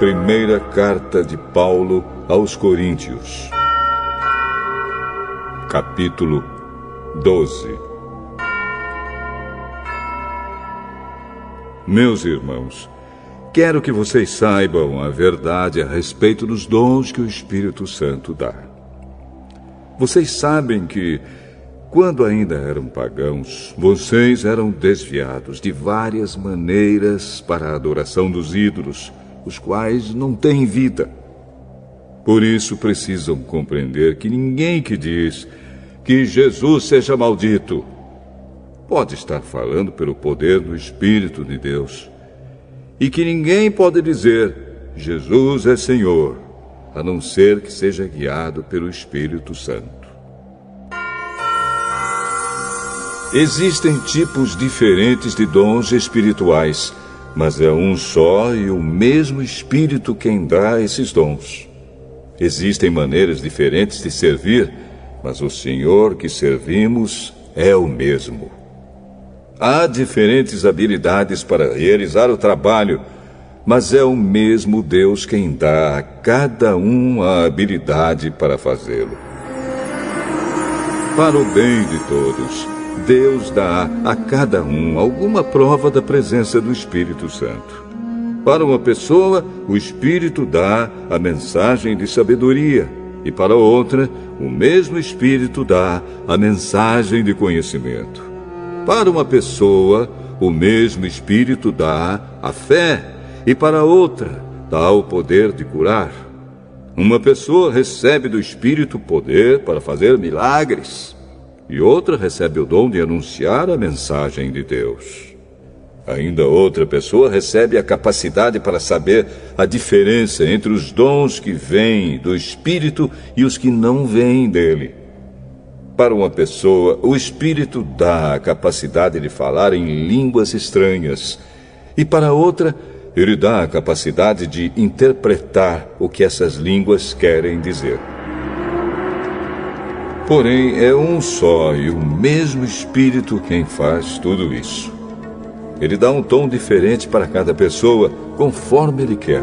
Primeira carta de Paulo aos Coríntios, capítulo 12. Meus irmãos, quero que vocês saibam a verdade a respeito dos dons que o Espírito Santo dá. Vocês sabem que, quando ainda eram pagãos, vocês eram desviados de várias maneiras para a adoração dos ídolos, os quais não têm vida. Por isso precisam compreender que ninguém que diz que Jesus seja maldito pode estar falando pelo poder do Espírito de Deus. E que ninguém pode dizer Jesus é Senhor, a não ser que seja guiado pelo Espírito Santo. Existem tipos diferentes de dons espirituais, mas é um só e o mesmo Espírito quem dá esses dons. Existem maneiras diferentes de servir, mas o Senhor que servimos é o mesmo. Há diferentes habilidades para realizar o trabalho, mas é o mesmo Deus quem dá a cada um a habilidade para fazê-lo. Para o bem de todos, Deus dá a cada um alguma prova da presença do Espírito Santo. Para uma pessoa, o Espírito dá a mensagem de sabedoria, e para outra, o mesmo Espírito dá a mensagem de conhecimento. Para uma pessoa, o mesmo Espírito dá a fé, e para outra, dá o poder de curar. Uma pessoa recebe do Espírito poder para fazer milagres, e outra recebe o dom de anunciar a mensagem de Deus. Ainda outra pessoa recebe a capacidade para saber a diferença entre os dons que vêm do Espírito e os que não vêm dele. Para uma pessoa, o Espírito dá a capacidade de falar em línguas estranhas, e para outra, ele dá a capacidade de interpretar o que essas línguas querem dizer. Porém, é um só e o mesmo Espírito quem faz tudo isso. Ele dá um tom diferente para cada pessoa, conforme ele quer.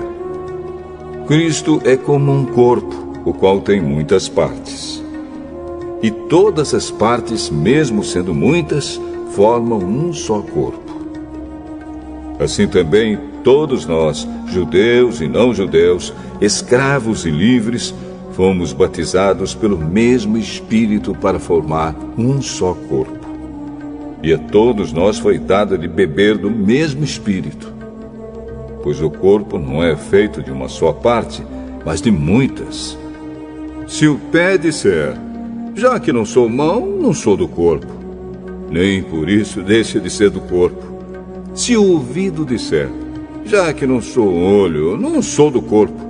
Cristo é como um corpo, o qual tem muitas partes. E todas as partes, mesmo sendo muitas, formam um só corpo. Assim também, todos nós, judeus e não judeus, escravos e livres, fomos batizados pelo mesmo Espírito para formar um só corpo. E a todos nós foi dado de beber do mesmo Espírito. Pois o corpo não é feito de uma só parte, mas de muitas. Se o pé disser, já que não sou mão, não sou do corpo, nem por isso deixa de ser do corpo. Se o ouvido disser, já que não sou olho, não sou do corpo,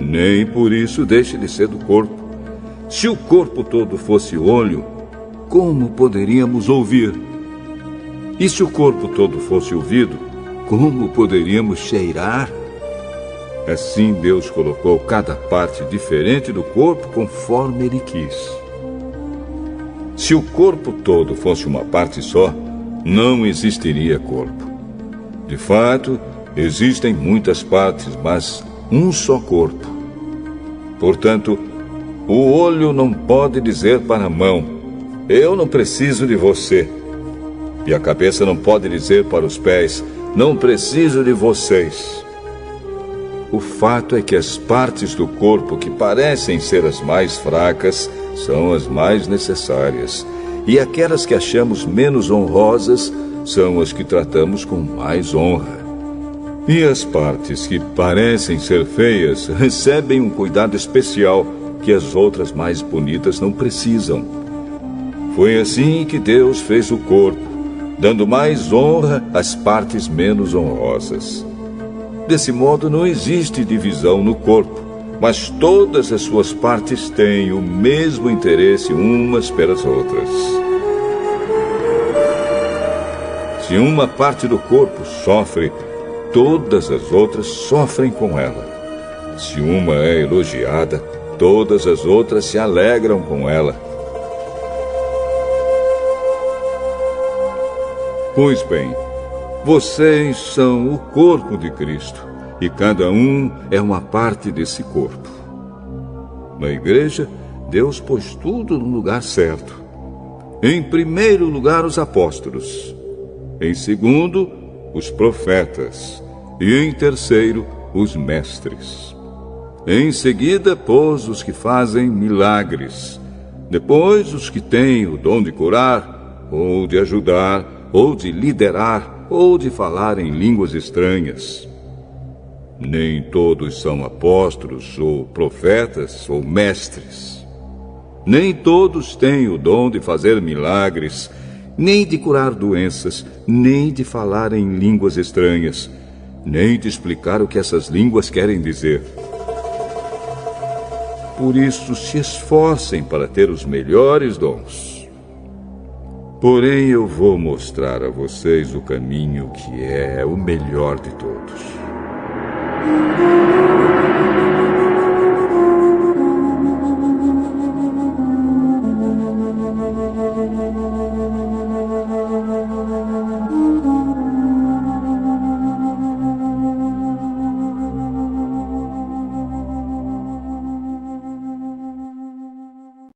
nem por isso deixe de ser do corpo. Se o corpo todo fosse olho, como poderíamos ouvir? E se o corpo todo fosse ouvido, como poderíamos cheirar? Assim Deus colocou cada parte diferente do corpo conforme Ele quis. Se o corpo todo fosse uma parte só, não existiria corpo. De fato, existem muitas partes, mas um só corpo. Portanto, o olho não pode dizer para a mão, eu não preciso de você. E a cabeça não pode dizer para os pés, não preciso de vocês. O fato é que as partes do corpo que parecem ser as mais fracas são as mais necessárias. E aquelas que achamos menos honrosas são as que tratamos com mais honra. E as partes que parecem ser feias recebem um cuidado especial que as outras mais bonitas não precisam. Foi assim que Deus fez o corpo, dando mais honra às partes menos honrosas. Desse modo não existe divisão no corpo, mas todas as suas partes têm o mesmo interesse umas pelas outras. Se uma parte do corpo sofre, todas as outras sofrem com ela. Se uma é elogiada, todas as outras se alegram com ela. Pois bem, vocês são o corpo de Cristo e cada um é uma parte desse corpo. Na igreja, Deus pôs tudo no lugar certo. Em primeiro lugar, os apóstolos. Em segundo, os profetas. E em terceiro, os mestres. Em seguida, pôs os que fazem milagres. Depois, os que têm o dom de curar, ou de ajudar, ou de liderar, ou de falar em línguas estranhas. Nem todos são apóstolos, ou profetas, ou mestres. Nem todos têm o dom de fazer milagres, nem de curar doenças, nem de falar em línguas estranhas, nem de explicar o que essas línguas querem dizer. Por isso, se esforcem para ter os melhores dons. Porém, eu vou mostrar a vocês o caminho que é o melhor de todos.